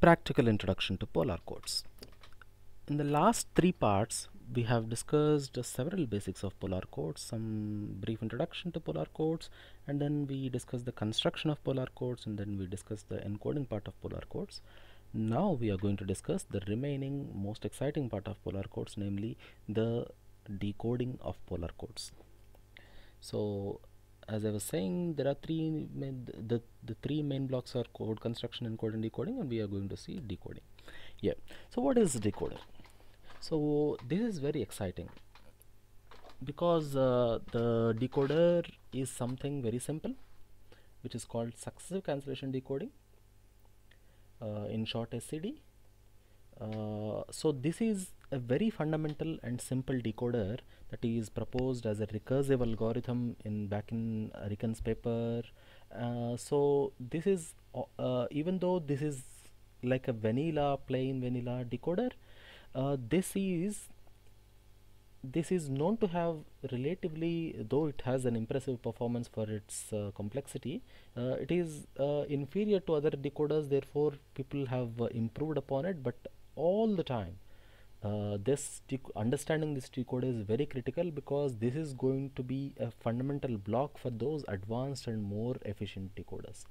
practical introduction to polar codes. In the last three parts, we have discussed several basics of polar codes, some brief introduction to polar codes, and then we discussed the construction of polar codes, and then we discussed the encoding part of polar codes. Now we are going to discuss the remaining most exciting part of polar codes, namely the decoding of polar codes. So as I was saying, there are the three main blocks are code construction, encoding, and decoding, and we are going to see decoding. Yeah. So what is decoder? So this is very exciting because the decoder is something very simple, which is called successive cancellation decoding, in short SCD. So this is a very fundamental and simple decoder that is proposed as a recursive algorithm back in Riken's paper. So this is even though this is like a plain vanilla decoder, this is known to have relatively, though it has an impressive performance for its complexity, it is inferior to other decoders. Therefore people have improved upon it, but all the time understanding this decoder is very critical, because this is going to be a fundamental block for those advanced and more efficient decoders.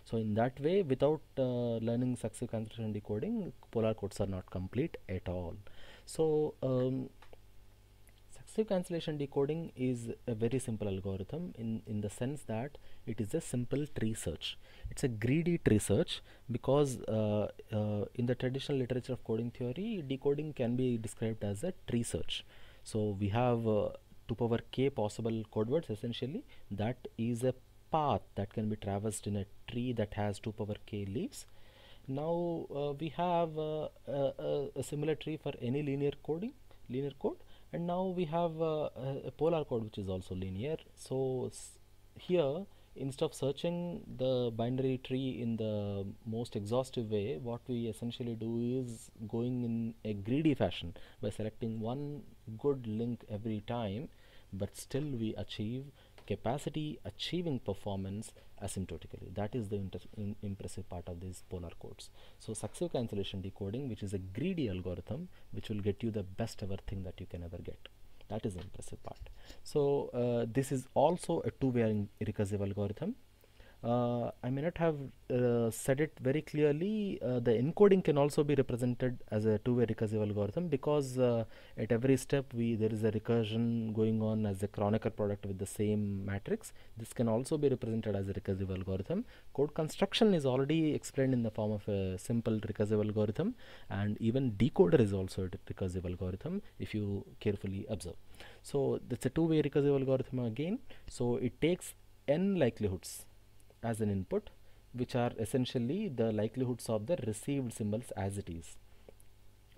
So in that way, without learning successive cancellation decoding, polar codes are not complete at all. So successive cancellation decoding is a very simple algorithm in the sense that it is a simple tree search. It's a greedy tree search because in the traditional literature of coding theory, decoding can be described as a tree search. So we have 2 power k possible code words. Essentially that is a path that can be traversed in a tree that has 2 power k leaves. Now we have a similar tree for any linear code, and now we have a polar code which is also linear. So here, instead of searching the binary tree in the most exhaustive way, what we essentially do is going in a greedy fashion by selecting one good link every time, but still we achieve capacity achieving performance asymptotically. That is the impressive part of these polar codes. So successive cancellation decoding, which is a greedy algorithm which will get you the best ever thing that you can ever get. That is the impressive part. So this is also a two-way recursive algorithm. I may not have said it very clearly. The encoding can also be represented as a two-way recursive algorithm, because at every step there is a recursion going on as a Kronecker product with the same matrix. This can also be represented as a recursive algorithm. Code construction is already explained in the form of a simple recursive algorithm, and even decoder is also a recursive algorithm if you carefully observe. So that's a two-way recursive algorithm again. So it takes n likelihoods as an input, which are essentially the likelihoods of the received symbols as it is.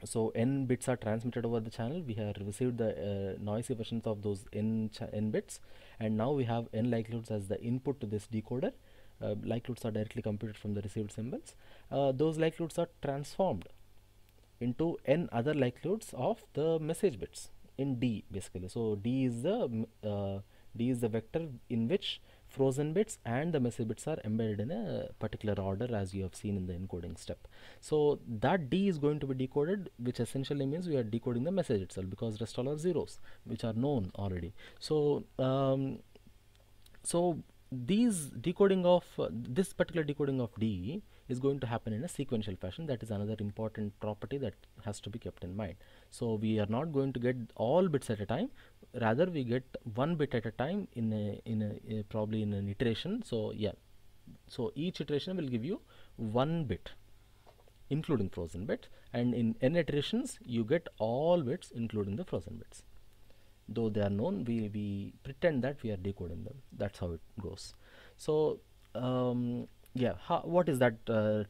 So n bits are transmitted over the channel. We have received the noisy versions of those n bits, and now we have n likelihoods as the input to this decoder. Likelihoods are directly computed from the received symbols. Those likelihoods are transformed into n other likelihoods of the message bits in D, basically. So D is the vector in which frozen bits and the message bits are embedded in a particular order, as you have seen in the encoding step. So that D is going to be decoded, which essentially means we are decoding the message itself, because rest all are zeros, which are known already. So these decoding of this particular decoding of D is going to happen in a sequential fashion. That is another important property that has to be kept in mind. So we are not going to get all bits at a time, rather we get one bit at a time in probably in an iteration. So yeah, so each iteration will give you one bit including frozen bits, and in n iterations you get all bits including the frozen bits. Though they are known, we pretend that we are decoding them. That's how it goes. So yeah, what is that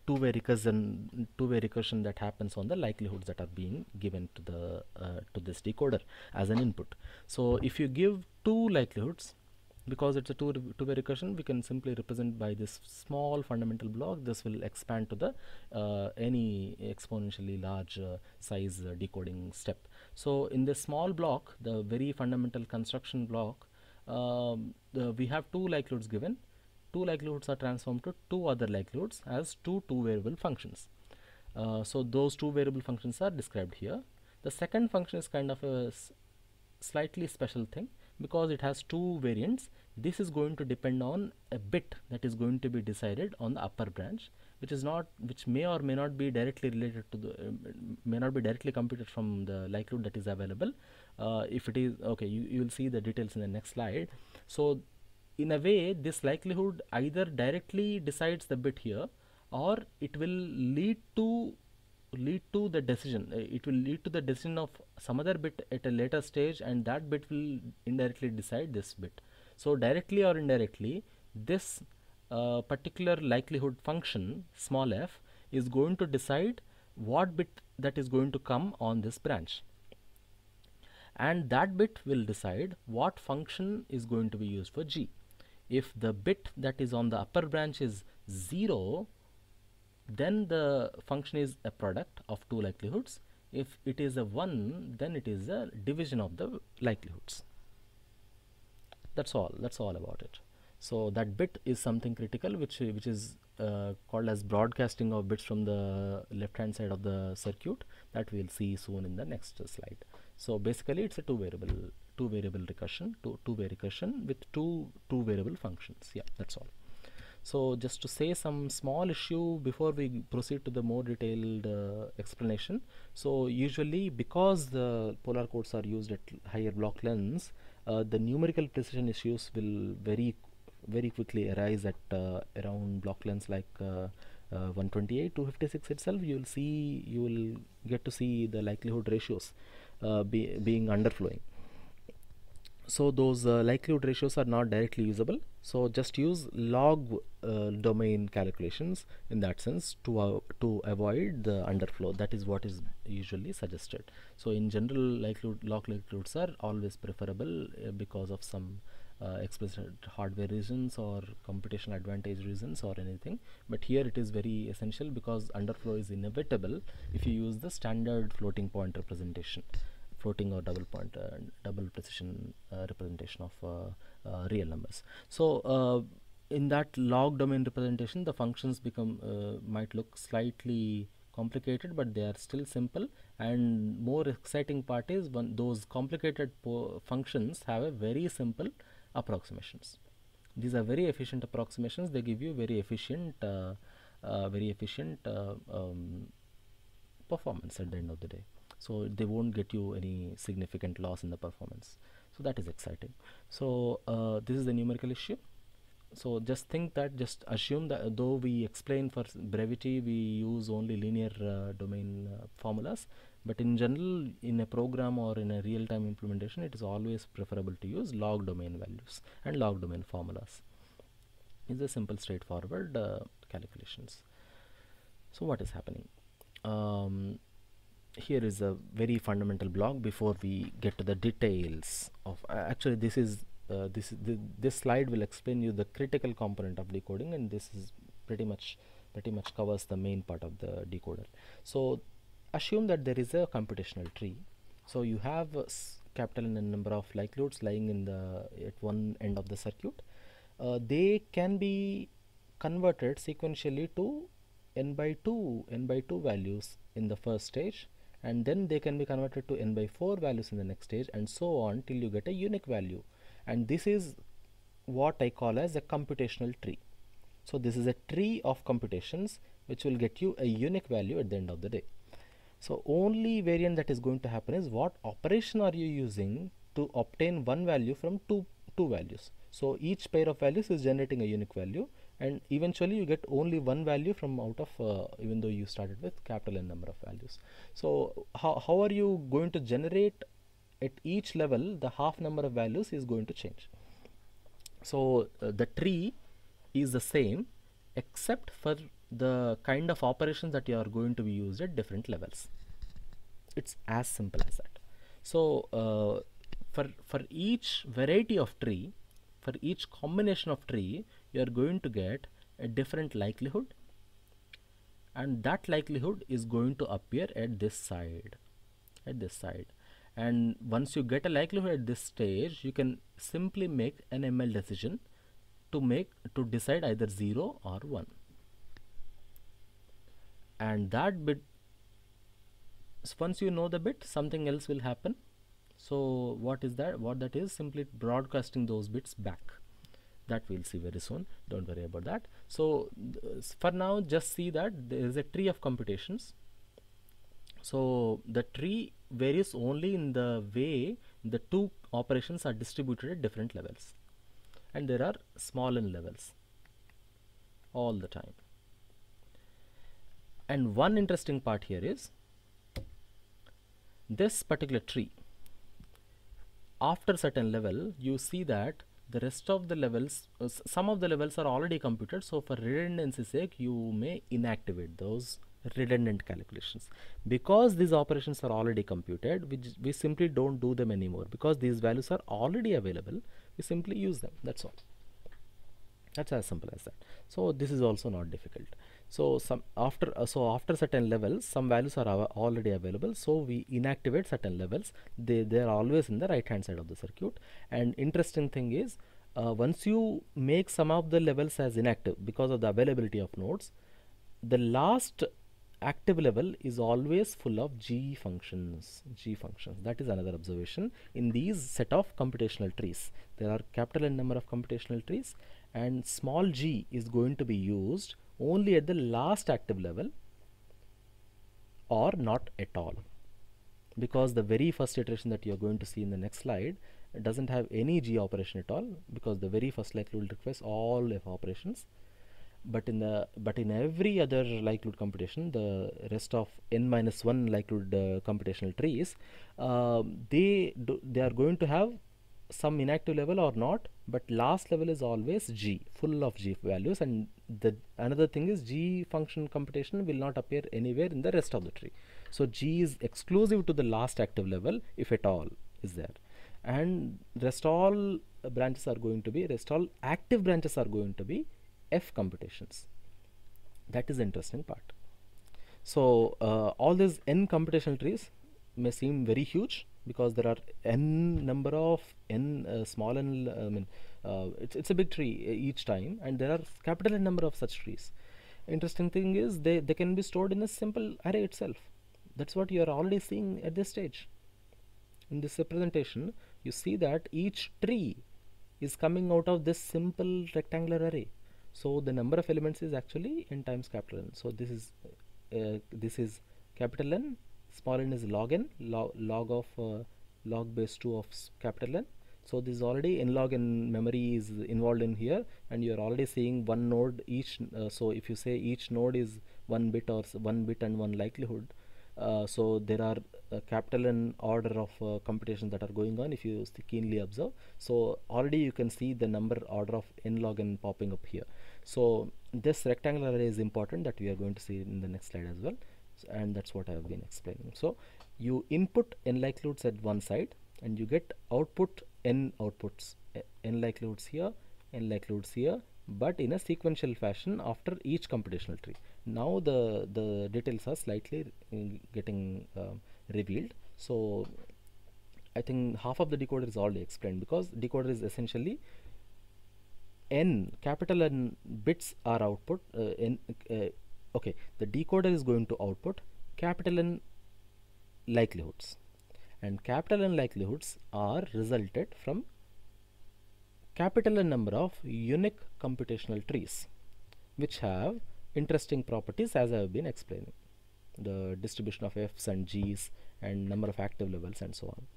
two-way recursion that happens on the likelihoods that are being given to the to this decoder as an input? So if you give two likelihoods, because it's a two-way recursion, we can simply represent by this small fundamental block. This will expand to the any exponentially large size decoding step. So in this small block, the very fundamental construction block, we have two likelihoods given. Two likelihoods are transformed to two other likelihoods as two variable functions. So those two variable functions are described here. The second function is kind of a slightly special thing because it has two variants. This is going to depend on a bit that is going to be decided on the upper branch, which may or may not be directly related to the may not be directly computed from the likelihood that is available. If it is okay, you will see the details in the next slide. So in a way, this likelihood either directly decides the bit here, or it will lead to the decision. It will lead to the decision of some other bit at a later stage, and that bit will indirectly decide this bit. So directly or indirectly, this particular likelihood function small f is going to decide what bit that is going to come on this branch, and that bit will decide what function is going to be used for g. If the bit that is on the upper branch is 0, then the function is a product of two likelihoods. If it is a 1, then it is a division of the likelihoods. That's all about it. So that bit is something critical, which is called as broadcasting of bits from the left hand side of the circuit, that we'll see soon in the next slide. So basically it's a two variable recursion, two-way recursion with two variable functions. Yeah, that's all. So just to say some small issue before we proceed to the more detailed explanation. So usually, because the polar codes are used at higher block lengths, the numerical precision issues will very quickly arise at around block lengths like 128 to 56 itself. You will get to see the likelihood ratios being underflowing. So those likelihood ratios are not directly usable. So just use log domain calculations in that sense to avoid the underflow. That is what is usually suggested. So in general, log likelihoods are always preferable because of some explicit hardware reasons or computational advantage reasons or anything. But here it is very essential because underflow is inevitable if you use the standard floating point representation, floating or double precision representation of real numbers. So in that log domain representation, the functions might look slightly complicated, but they are still simple. And more exciting part is when those complicated functions have a very simple approximations. These are very efficient approximations. They give you very efficient performance at the end of the day. So they won't get you any significant loss in the performance. So that is exciting. So this is the numerical issue. So just assume that though we explain for brevity, we use only linear domain formulas, but in general, in a program or in a real-time implementation, it is always preferable to use log domain values and log domain formulas. It's a simple, straightforward calculations. So what is happening? Here is a very fundamental block before we get to the details of actually this slide will explain you the critical component of decoding, and this is pretty much covers the main part of the decoder. So assume that there is a computational tree. So you have capital N number of likelihoods lying at one end of the circuit. They can be converted sequentially to n by 2 values in the first stage, and then they can be converted to n by 4 values in the next stage, and so on till you get a unique value. And this is what I call as a computational tree. So this is a tree of computations which will get you a unique value at the end of the day. So only variant that is going to happen is what operation are you using to obtain one value from two values. So each pair of values is generating a unique value, and eventually you get only one value from out of even though you started with capital N number of values. So how are you going to generate at each level? The half number of values is going to change. So the tree is the same except for the kind of operations that you are going to be used at different levels. It's as simple as that. So for each variety of tree, for each combination of tree, you are going to get a different likelihood, and that likelihood is going to appear at this side, and once you get a likelihood at this stage, you can simply make an ML decision to decide either 0 or 1. and that bit, once you know the bit, something else will happen. So what is that? What that is, simply broadcasting those bits back. That we'll see very soon, don't worry about that. So for now, just see that there is a tree of computations. So the tree varies only in the way the two operations are distributed at different levels, and there are small n levels all the time. And one interesting part here is this particular tree, after certain level, you see that the rest of the levels, some of the levels are already computed, so for redundancy sake you may inactivate those redundant calculations. Because these operations are already computed, we simply don't do them anymore, because these values are already available, we simply use them, that's all. That's as simple as that. So this is also not difficult. So after certain levels, some values are already available, so we inactivate certain levels. They are always in the right hand side of the circuit. And interesting thing is, once you make some of the levels as inactive because of the availability of nodes, the last active level is always full of G functions. That is another observation in these set of computational trees. There are capital N number of computational trees, and small g is going to be used only at the last active level or not at all, because the very first iteration that you are going to see in the next slide doesn't have any g operation at all, because the very first likelihood requires all f operations. But in every other likelihood computation, the rest of n-1 likelihood computational trees, they are going to have some inactive level or not, but last level is always g, full of g values. And the another thing is, g function computation will not appear anywhere in the rest of the tree. So g is exclusive to the last active level, if at all is there, and rest all branches are going to be, rest all active branches are going to be f computations. That is the interesting part. So all these n computational trees may seem very huge, because there are n number of small n, it's a big tree each time, and there are capital N number of such trees. Interesting thing is, they can be stored in a simple array itself. That's what you are already seeing at this stage. In this representation, you see that each tree is coming out of this simple rectangular array. So the number of elements is actually n times capital N. So this is capital N, small n is log n, log of log base 2 of capital N. So this is already n log n memory is involved in here, and you are already seeing one node each. So if you say each node is 1 bit or 1 bit and 1 likelihood, so there are capital N order of computations that are going on, if you keenly observe. So already you can see the number order of n log n popping up here. So this rectangular array is important, that we are going to see in the next slide as well, and that's what I have been explaining. So you input n likelihoods at one side, and you get output n outputs, n likelihoods here, n likelihoods here, but in a sequential fashion after each computational tree. Now the details are slightly getting revealed. So I think half of the decoder is already explained, because decoder is essentially n, capital N bits are output. Okay, the decoder is going to output capital N likelihoods, and capital N likelihoods are resulted from capital N number of unique computational trees, which have interesting properties, as I have been explaining, the distribution of f's and g's and number of active levels and so on.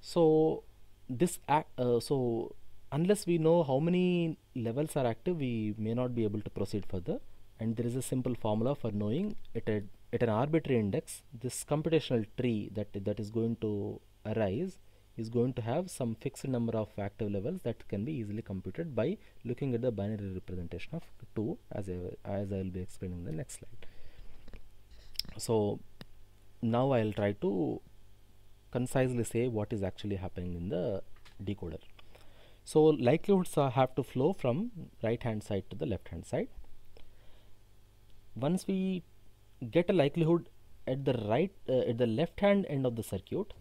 So this so unless we know how many levels are active, we may not be able to proceed further. And there is a simple formula for knowing at an arbitrary index, this computational tree that is going to arise is going to have some fixed number of active levels that can be easily computed by looking at the binary representation of 2, as I will be explaining in the next slide. So now I will try to concisely say what is actually happening in the decoder. So likelihoods have to flow from right hand side to the left hand side. Once we get a likelihood at the left hand end of the circuit,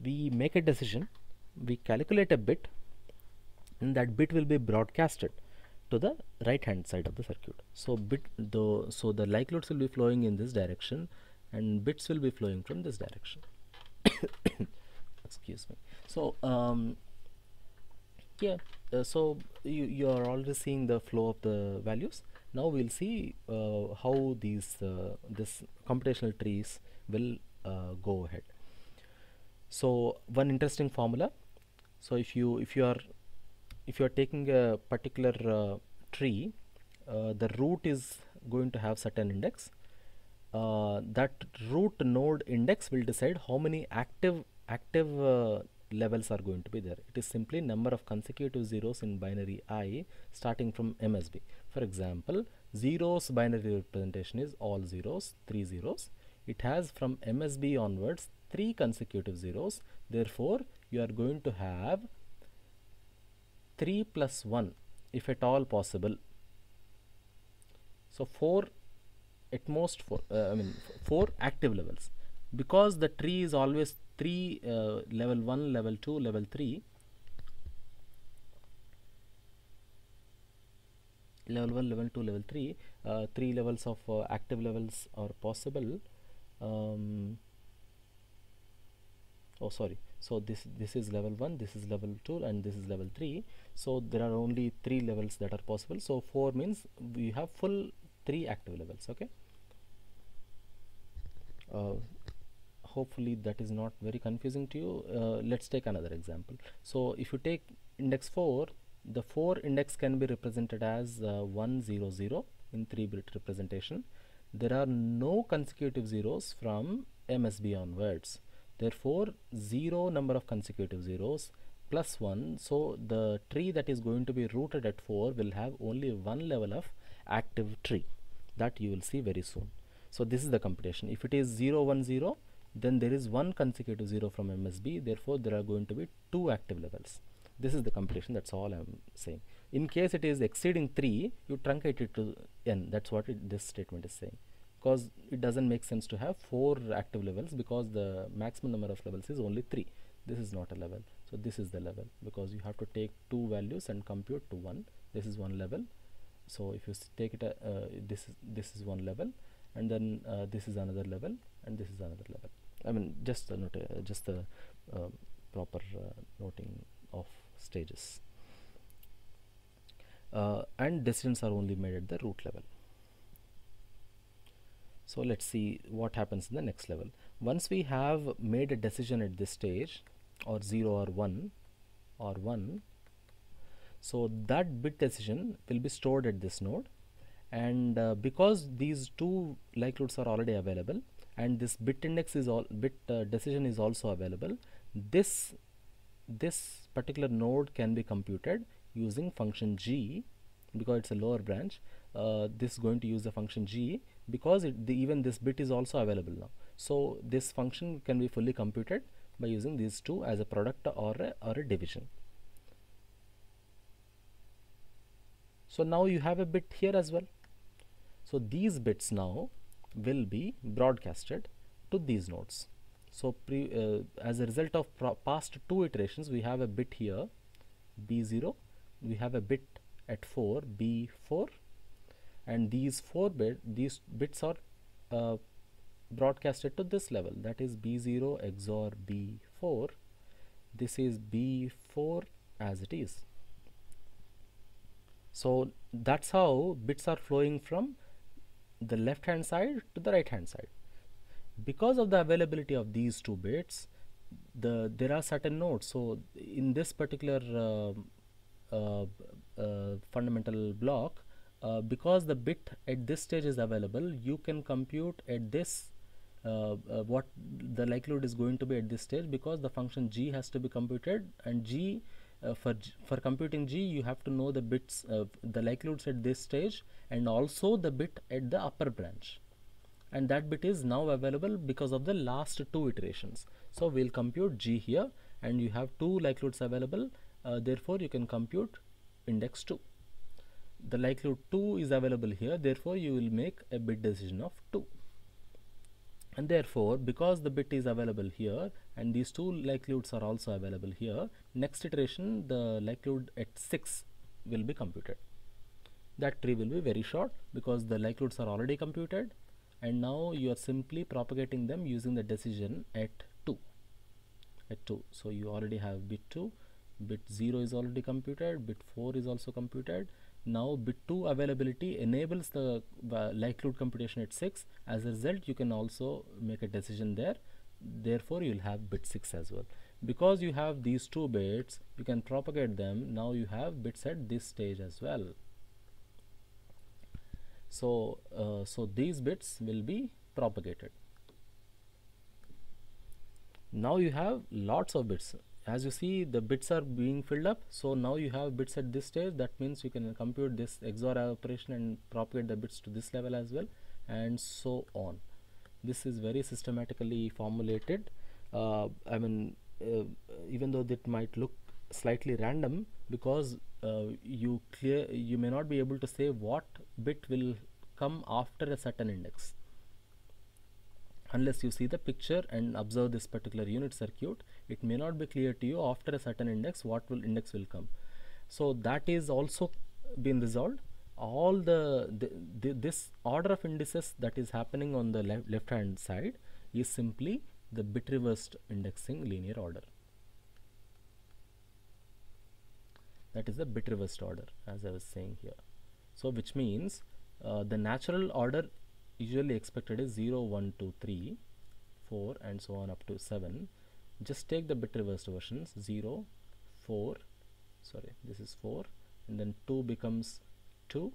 we make a decision, we calculate a bit, and that bit will be broadcasted to the right hand side of the circuit. So the likelihoods will be flowing in this direction and bits will be flowing from this direction. Excuse me. So yeah, so you are already seeing the flow of the values. Now we'll see how these this computational trees will go ahead. So one interesting formula. So if you are taking a particular tree, the root is going to have certain index. That root node index will decide how many active levels are going to be there. It is simply number of consecutive zeros in binary I starting from MSB. For example, zeros binary representation is all zeros, 3 zeros. It has from MSB onwards 3 consecutive zeros. Therefore, you are going to have 3 plus 1 if at all possible. So 4, at most 4, 4 active levels, because the tree is always 3 level 1, level 2, level 3. Level 1, level 2, level 3, 3 levels of active levels are possible. Oh sorry, so this is level 1, this is level 2, and this is level 3. So there are only 3 levels that are possible. So 4 means we have full 3 active levels. Okay, hopefully that is not very confusing to you. Let's take another example. So if you take index 4, the 4 index can be represented as 1 0 0 in 3-bit representation. There are no consecutive zeros from MSB onwards. Therefore 0 number of consecutive zeros plus 1. So the tree that is going to be rooted at 4 will have only one level of active tree, that you will see very soon. So this is the computation. If it is 0 1 0, then there is one consecutive zero from MSB. Therefore there are going to be 2 active levels. This is the computation. That's all I'm saying. In case it is exceeding 3, you truncate it to n. That's what this statement is saying, because it doesn't make sense to have 4 active levels, because the maximum number of levels is only 3. This is not a level. So this is the level, because you have to take 2 values and compute to 1. This is one level. So if you take it this is one level, and then this is another level, and this is another level. I mean, just the proper noting of stages. And decisions are only made at the root level. So let's see what happens in the next level. Once we have made a decision at this stage, or 0 or 1 or 1, so that bit decision will be stored at this node, and because these 2 likelihoods are already available and this bit index is decision is also available, this particular node can be computed using function g, because it's a lower branch. This is going to use the function g, because even this bit is also available now. So this function can be fully computed by using these 2 as a product or a division. So now you have a bit here as well. So these bits now will be broadcasted to these nodes. So as a result of past 2 iterations, we have a bit here B0, we have a bit at 4 B4, and these bits are broadcasted to this level, that is B0 XOR B4. This is B4 as it is. So that's how bits are flowing from the left hand side to the right hand side. Because of the availability of these 2 bits, there are certain nodes. So in this particular fundamental block, because the bit at this stage is available, you can compute at this what the likelihood is going to be at this stage, because the function g has to be computed, and g for computing g, you have to know the bits, the likelihoods at this stage, and also the bit at the upper branch, and that bit is now available because of the last 2 iterations. So we'll compute g here, and you have 2 likelihoods available. Therefore you can compute index 2. The likelihood 2 is available here, therefore you will make a bit decision of 2. And therefore, because the bit is available here and these 2 likelihoods are also available here, next iteration the likelihood at 6 will be computed. that tree will be very short because the likelihoods are already computed, and now you are simply propagating them using the decision at 2. So you already have bit 2, bit 0 is already computed, bit 4 is also computed. Now bit 2 availability enables the likelihood computation at 6. As a result, you can also make a decision there. Therefore, you will have bit 6 as well. Because you have these 2 bits, you can propagate them. Now you have bits at this stage as well. So these bits will be propagated. Now you have lots of bits. As you see, the bits are being filled up. So now you have bits at this stage. That means you can compute this XOR operation and propagate the bits to this level as well, and so on. This is very systematically formulated. Even though that might look slightly random, because you may not be able to say what bit will come after a certain index unless you see the picture and observe this particular unit circuit. It may not be clear to you after a certain index what index will come. So that is also been resolved. All this order of indices that is happening on the left hand side is simply the bit reversed indexing linear order. That is the bit reversed order, as I was saying here. So which means the natural order usually expected is 0, 1, 2, 3, 4 and so on up to 7. Just take the bit reversed versions. 0, 4, sorry, this is 4, and then 2 becomes 2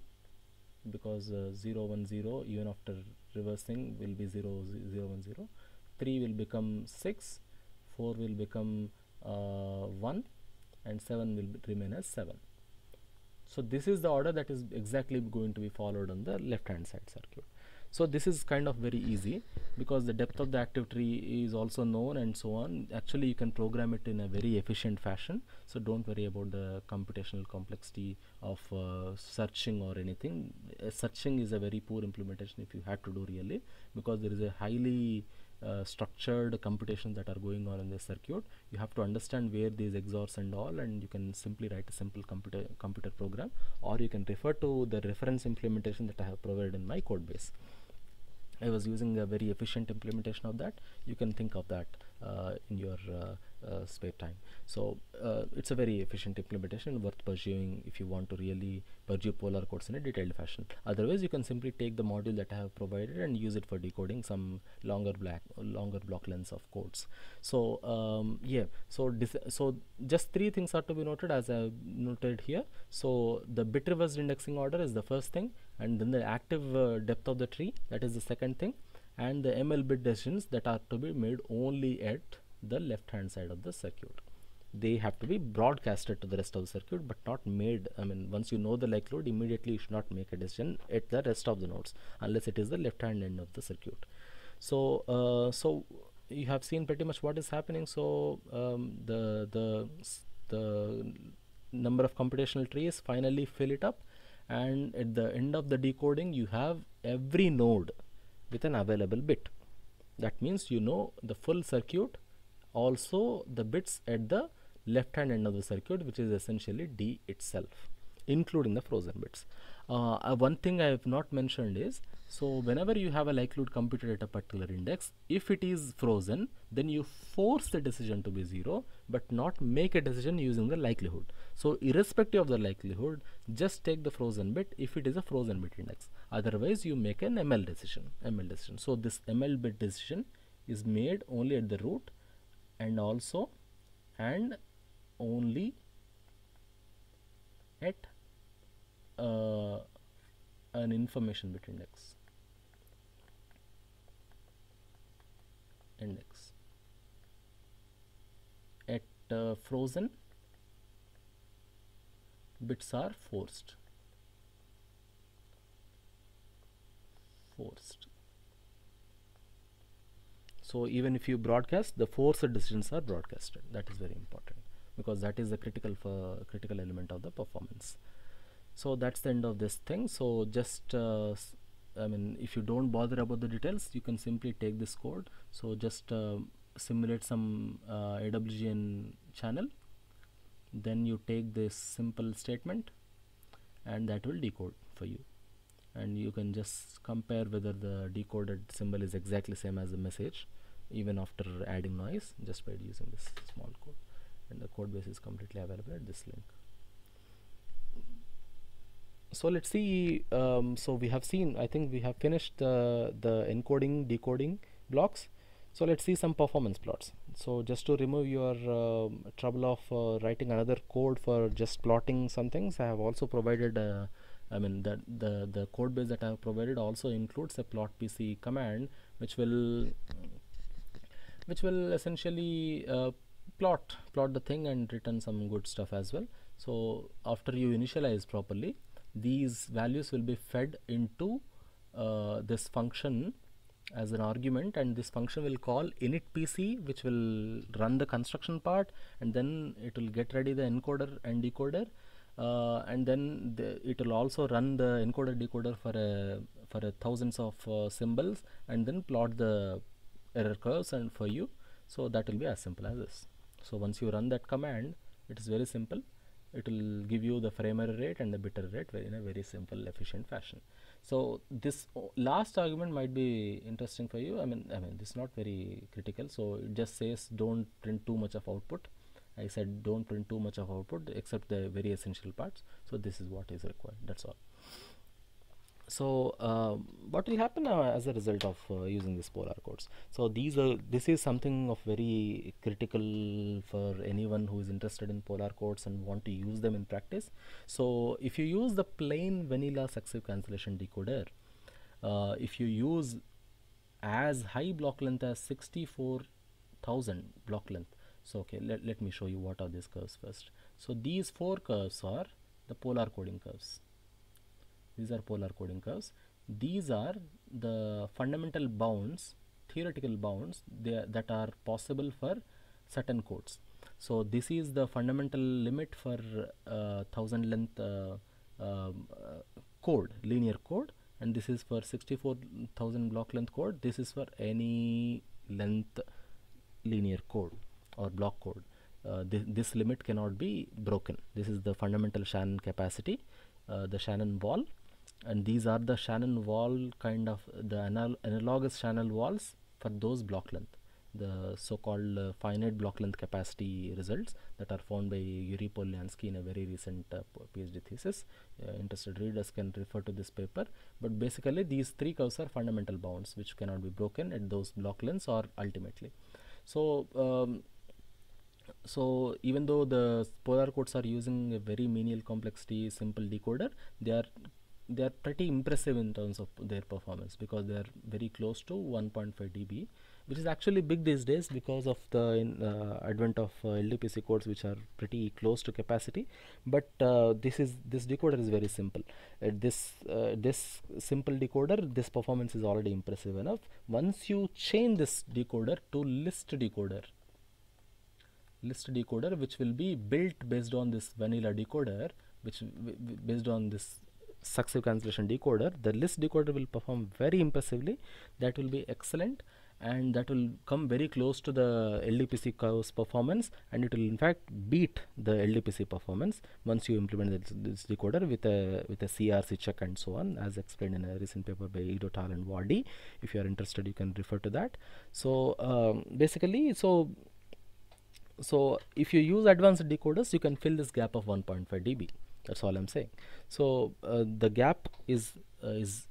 because 0, 1, 0 even after reversing will be 0, 0, 1, 0. 3 will become 6, 4 will become 1, and 7 will remain as 7. So this is the order that is exactly going to be followed on the left hand side circuit. So this is kind of very easy because the depth of the active tree is also known and so on. Actually you can program it in a very efficient fashion, so don't worry about the computational complexity of searching or anything. Searching is a very poor implementation if you had to do really, because there is a highly structured computations that are going on in the circuit. You have to understand where these XORs and all, and you can simply write a simple computer program, or you can refer to the reference implementation that I have provided in my code base. I was using a very efficient implementation of that. You can think of that in your spare time. So it's a very efficient implementation worth pursuing if you want to really pursue polar codes in a detailed fashion. Otherwise you can simply take the module that I have provided and use it for decoding some longer block lengths of codes. So yeah, so just 3 things are to be noted as I have noted here. So the bit reversed indexing order is the first thing, and then the active depth of the tree, that is the second thing, and the ML bit decisions that are to be made only at the left hand side of the circuit. They have to be broadcasted to the rest of the circuit, but not made. I mean, once you know the likelihood, immediately you should not make a decision at the rest of the nodes unless it is the left hand end of the circuit. So so you have seen pretty much what is happening. So the number of computational trees finally fill it up, and at the end of the decoding you have every node with an available bit. That means you know the full circuit, also the bits at the left hand end of the circuit, which is essentially D itself, including the frozen bits. One thing I have not mentioned is, so whenever you have a likelihood computed at a particular index, if it is frozen, then you force the decision to be 0, but not make a decision using the likelihood. So irrespective of the likelihood, just take the frozen bit if it is a frozen bit index. Otherwise you make an ML decision. So this ML bit decision is made only at the root, and also and only at an information bit index. At frozen, bits are forced. So even if you broadcast, the forced decisions are broadcasted. That is very important because that is the critical element of the performance. So that's the end of this thing. So just I mean, if you don't bother about the details, you can simply take this code. So just simulate some AWGN channel, then you take this simple statement and that will decode for you. And you can just compare whether the decoded symbol is exactly same as the message even after adding noise, just by using this small code. And the code base is completely available at this link. So let's see. So we have seen, I think we have finished the encoding decoding blocks. So let's see some performance plots. So just to remove your trouble of writing another code for just plotting some things, I have also provided I mean the code base that I have provided also includes a plot PC command which will essentially plot the thing and return some good stuff as well. So after you initialize properly, these values will be fed into this function as an argument, and this function will call init PC, which will run the construction part, and then it will get ready the encoder and decoder, and then it will also run the encoder decoder for a thousands of symbols, and then plot the error curves and for you. So that will be as simple as this. So once you run that command, it is very simple. It will give you the frame error rate and the bit error rate in a very simple, efficient fashion. So this last argument might be interesting for you. I mean this is not very critical. So it just says don't print too much of output. I said don't print too much of output except the very essential parts. So this is what is required. That's all. So what will happen as a result of using these polar codes? So this is something of very critical for anyone who is interested in polar codes and want to use them in practice. So if you use the plain vanilla successive cancellation decoder, if you use as high block length as 64,000 block length, so okay, let me show you what are these curves first. So these 4 curves are the polar coding curves. These are polar coding curves. These are the fundamental bounds, theoretical bounds that are possible for certain codes. So this is the fundamental limit for 1000 length code, linear code, and this is for 64,000 block length code. This is for any length linear code or block code. This limit cannot be broken. This is the fundamental Shannon capacity, the Shannon wall. And these are the Shannon wall kind of the analogous Shannon walls for those block length, the so-called finite block length capacity results that are found by Yuri Polyansky in a very recent PhD thesis. Interested readers can refer to this paper. But basically these 3 curves are fundamental bounds which cannot be broken at those block lengths or ultimately. So so even though the polar codes are using a very menial complexity simple decoder, they are pretty impressive in terms of their performance because they are very close to 1.5 dB, which is actually big these days because of the advent of LDPC codes which are pretty close to capacity. But this decoder is very simple. This simple decoder, this performance is already impressive enough. Once you change this decoder to list decoder which will be built based on this vanilla decoder, which based on this successive cancellation decoder, the list decoder will perform very impressively. That will be excellent, and that will come very close to the LDPC curve's performance, and it will in fact beat the LDPC performance once you implement this decoder with a CRC check and so on, as explained in a recent paper by Edo Tal and Wardy. If you are interested, you can refer to that. So basically, so if you use advanced decoders, you can fill this gap of 1.5 dB. That's all I'm saying. So the gap is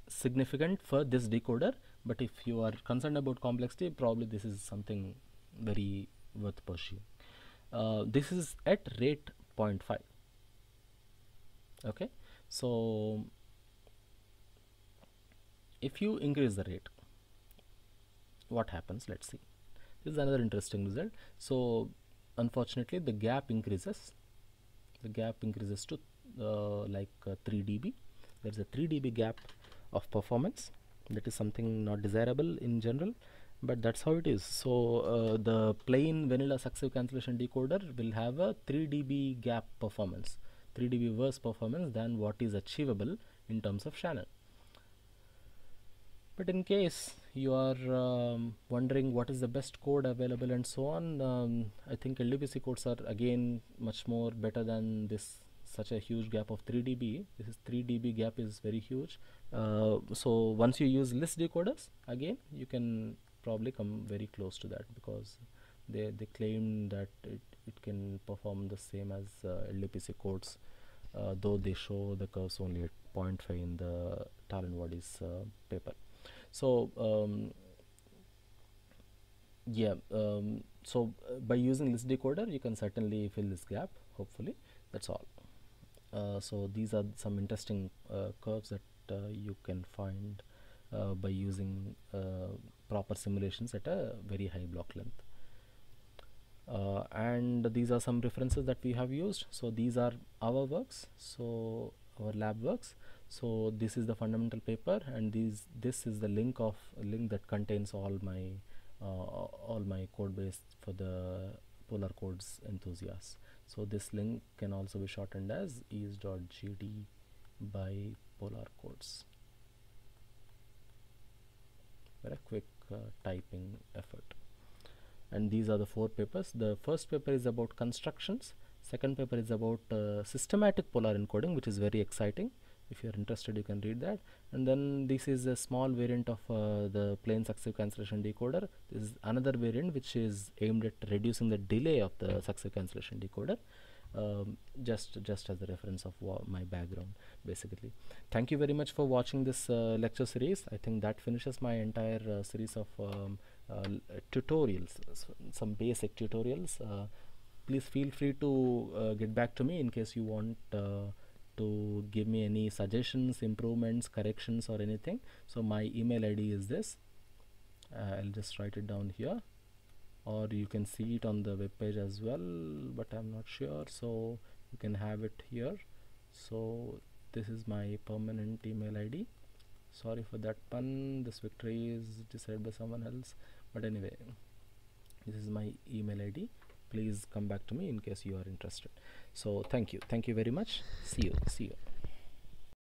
significant for this decoder, but if you are concerned about complexity, probably this is something very worth pursuing. This is at rate 0.5. Okay, so if you increase the rate, what happens? Let's see. This is another interesting result. So unfortunately, the gap increases. The gap increases to 3 dB. There's a 3 dB gap of performance. That is something not desirable in general, but that's how it is. So the plain vanilla successive cancellation decoder will have a 3 dB gap performance, 3 dB worse performance than what is achievable in terms of Shannon. But in case you are wondering what is the best code available and so on, I think LDPC codes are again much more better than this such a huge gap of 3 dB. This is 3 dB gap is very huge. So once you use list decoders, again you can probably come very close to that, because they claim that it can perform the same as LDPC codes, though they show the curves only at 0.5 in the Talon Waddy's paper. So by using list decoder you can certainly fill this gap, hopefully. That's all. So these are some interesting curves that you can find by using proper simulations at a very high block length. And these are some references that we have used. So these are our works, so our lab works. So this is the fundamental paper, and this is the link that contains all my code base for the polar codes enthusiasts. So this link can also be shortened as is.gd by polar codes. Very quick typing effort. And these are the 4 papers. The first paper is about constructions. Second paper is about systematic polar encoding, which is very exciting. If you are interested, you can read that. And then this is a small variant of the plain successive cancellation decoder. This is another variant which is aimed at reducing the delay of the successive cancellation decoder. Just as a reference of my background, basically. Thank you very much for watching this lecture series. I think that finishes my entire series of tutorials, some basic tutorials. Please feel free to get back to me in case you want to give me any suggestions, improvements, corrections, or anything. So my email ID is this. I'll just write it down here, or you can see it on the web page as well, but I'm not sure, so you can have it here. So this is my permanent email ID. Sorry for that pun, this victory is decided by someone else, but anyway, this is my email ID. Please come back to me in case you are interested. So thank you very much. See you.